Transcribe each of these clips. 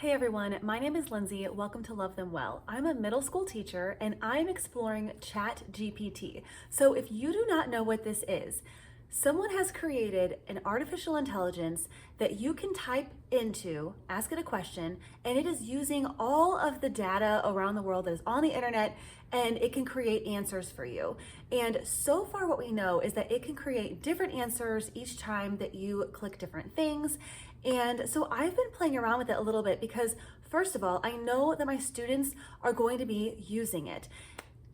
Hey everyone, my name is Lyndsay. Welcome to Love Them Well. I'm a middle school teacher and I'm exploring ChatGPT. So if you do not know what this is, someone has created an artificial intelligence that you can type into, ask it a question, and it is using all of the data around the world that is on the internet, and it can create answers for you. And so far what we know is that it can create different answers each time that you click different things. And so I've been playing around with it a little bit because, first of all, I know that my students are going to be using it.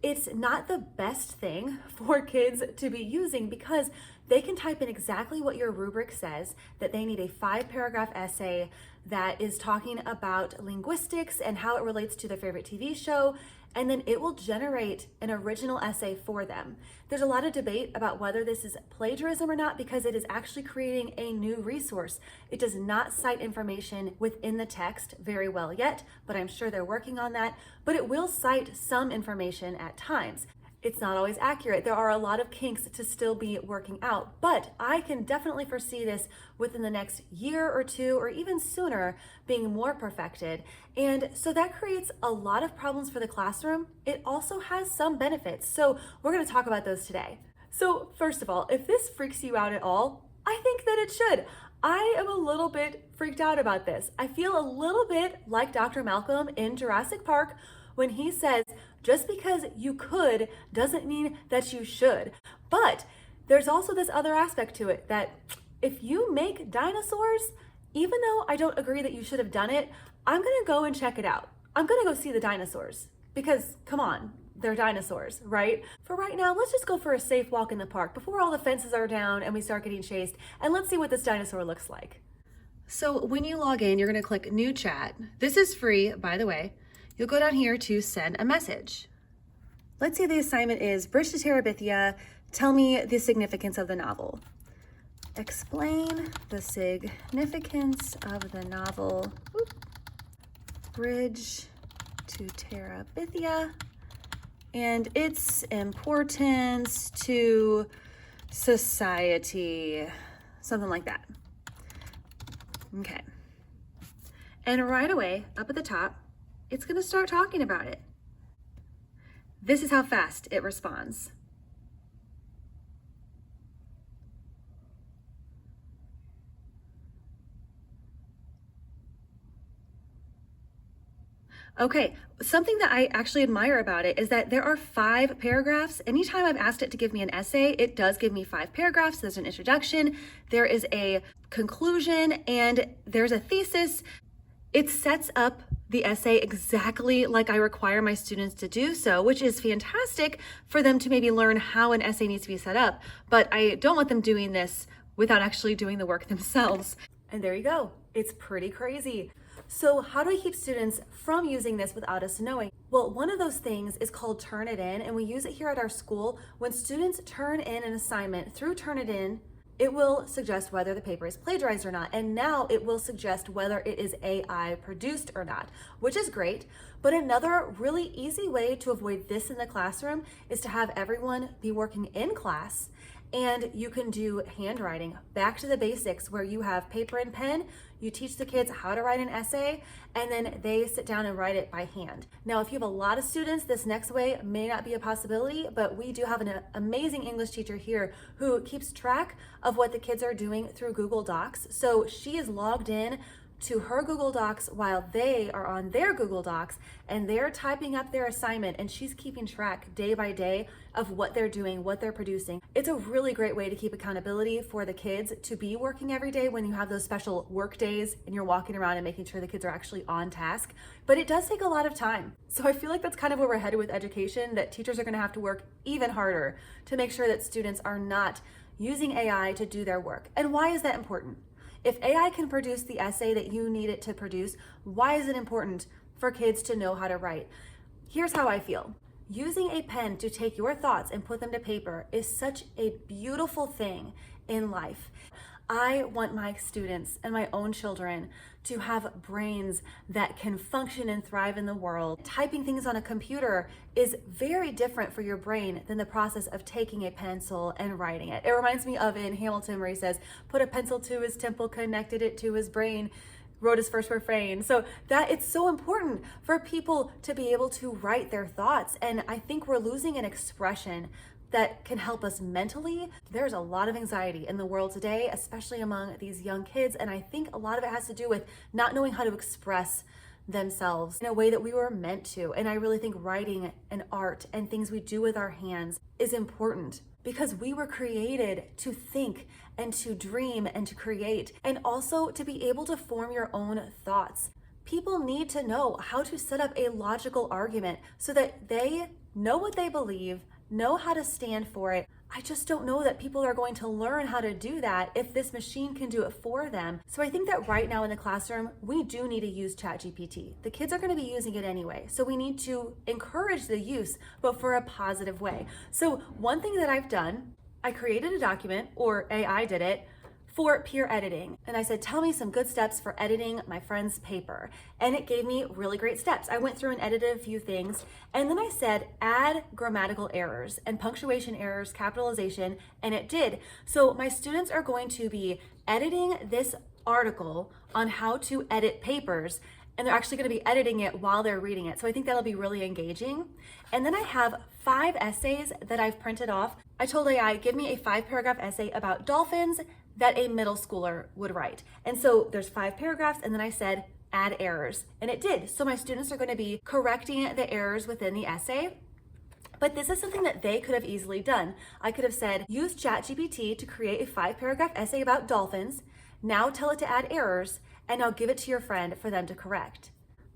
It's not the best thing for kids to be using because they can type in exactly what your rubric says, that they need a 5-paragraph essay that is talking about linguistics and how it relates to their favorite TV show, and then it will generate an original essay for them. There's a lot of debate about whether this is plagiarism or not because it is actually creating a new resource. It does not cite information within the text very well yet, but I'm sure they're working on that. But it will cite some information at times. It's not always accurate. There are a lot of kinks to still be working out, but I can definitely foresee this within the next year or two, or even sooner, being more perfected. And so that creates a lot of problems for the classroom. It also has some benefits. So we're going to talk about those today. So first of all, if this freaks you out at all, I think that it should. I am a little bit freaked out about this. I feel a little bit like Dr. Malcolm in Jurassic Park when he says, just because you could doesn't mean that you should. But there's also this other aspect to it that if you make dinosaurs, even though I don't agree that you should have done it, I'm gonna go and check it out. I'm gonna go see the dinosaurs because, come on, they're dinosaurs, right? For right now, let's just go for a safe walk in the park before all the fences are down and we start getting chased, and let's see what this dinosaur looks like. So when you log in, you're gonna click New Chat. This is free, by the way. You'll go down here to send a message. Let's say the assignment is Bridge to Terabithia. Tell me the significance of the novel. Explain the significance of the novel. Bridge to Terabithia and its importance to society. Something like that. Okay. And right away, up at the top, it's going to start talking about it. This is how fast it responds. Okay, something that I actually admire about it is that there are 5 paragraphs. Anytime I've asked it to give me an essay, it does give me 5 paragraphs. There's an introduction, there is a conclusion, and there's a thesis. It sets up the essay exactly like I require my students to do so, which is fantastic for them to maybe learn how an essay needs to be set up. But I don't want them doing this without actually doing the work themselves. And there you go. It's pretty crazy. So how do I keep students from using this without us knowing? Well, one of those things is called Turnitin, and we use it here at our school. When students turn in an assignment through Turnitin, it will suggest whether the paper is plagiarized or not. And now it will suggest whether it is AI produced or not, which is great. But another really easy way to avoid this in the classroom is to have everyone be working in class, and you can do handwriting, back to the basics, where you have paper and pen, you teach the kids how to write an essay, and then they sit down and write it by hand. Now, if you have a lot of students, this next way may not be a possibility, but we do have an amazing English teacher here who keeps track of what the kids are doing through Google Docs. So she is logged in to her Google Docs while they are on their Google Docs, and they're typing up their assignment, and she's keeping track day by day of what they're doing, what they're producing. It's a really great way to keep accountability for the kids to be working every day when you have those special work days and you're walking around and making sure the kids are actually on task. But it does take a lot of time. So I feel like that's kind of where we're headed with education, that teachers are going to have to work even harder to make sure that students are not using AI to do their work. And why is that important? If AI can produce the essay that you need it to produce, why is it important for kids to know how to write? Here's how I feel. Using a pen to take your thoughts and put them to paper is such a beautiful thing in life. I want my students and my own children to have brains that can function and thrive in the world. Typing things on a computer is very different for your brain than the process of taking a pencil and writing it. It reminds me of in Hamilton where he says, put a pencil to his temple, connected it to his brain. wrote his first refrain. So that it's so important for people to be able to write their thoughts. And I think we're losing an expression that can help us mentally. There's a lot of anxiety in the world today, especially among these young kids. And I think a lot of it has to do with not knowing how to express themselves in a way that we were meant to. And I really think writing and art and things we do with our hands is important because we were created to think and to dream and to create, and also to be able to form your own thoughts. People need to know how to set up a logical argument so that they know what they believe, know how to stand for it. I just don't know that people are going to learn how to do that if this machine can do it for them. So I think that right now in the classroom, we do need to use ChatGPT. The kids are going to be using it anyway, so we need to encourage the use, but for a positive way. So one thing that I've done, I created a document, or AI did it, for peer editing. And I said, tell me some good steps for editing my friend's paper. And it gave me really great steps. I went through and edited a few things. And then I said, add grammatical errors and punctuation errors, capitalization, and it did. So my students are going to be editing this article on how to edit papers, and they're actually going to be editing it while they're reading it. So I think that'll be really engaging. And then I have 5 essays that I've printed off. I told AI, give me a 5-paragraph essay about dolphins that a middle schooler would write. And so there's 5 paragraphs, and then I said, add errors, and it did. So my students are going to be correcting the errors within the essay. But this is something that they could have easily done. I could have said, use ChatGPT to create a 5-paragraph essay about dolphins. Now tell it to add errors, and now give it to your friend for them to correct.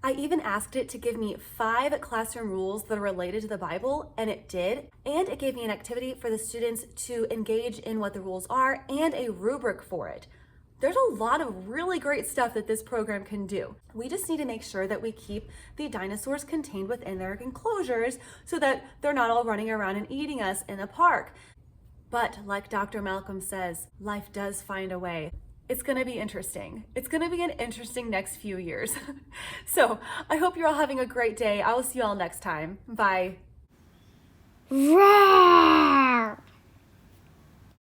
I even asked it to give me 5 classroom rules that are related to the Bible, and it did. And it gave me an activity for the students to engage in what the rules are and a rubric for it. There's a lot of really great stuff that this program can do. We just need to make sure that we keep the dinosaurs contained within their enclosures so that they're not all running around and eating us in the park. But like Dr. Malcolm says, life does find a way. It's going to be interesting. It's going to be an interesting next few years. So I hope you're all having a great day. I will see you all next time. Bye. Roar!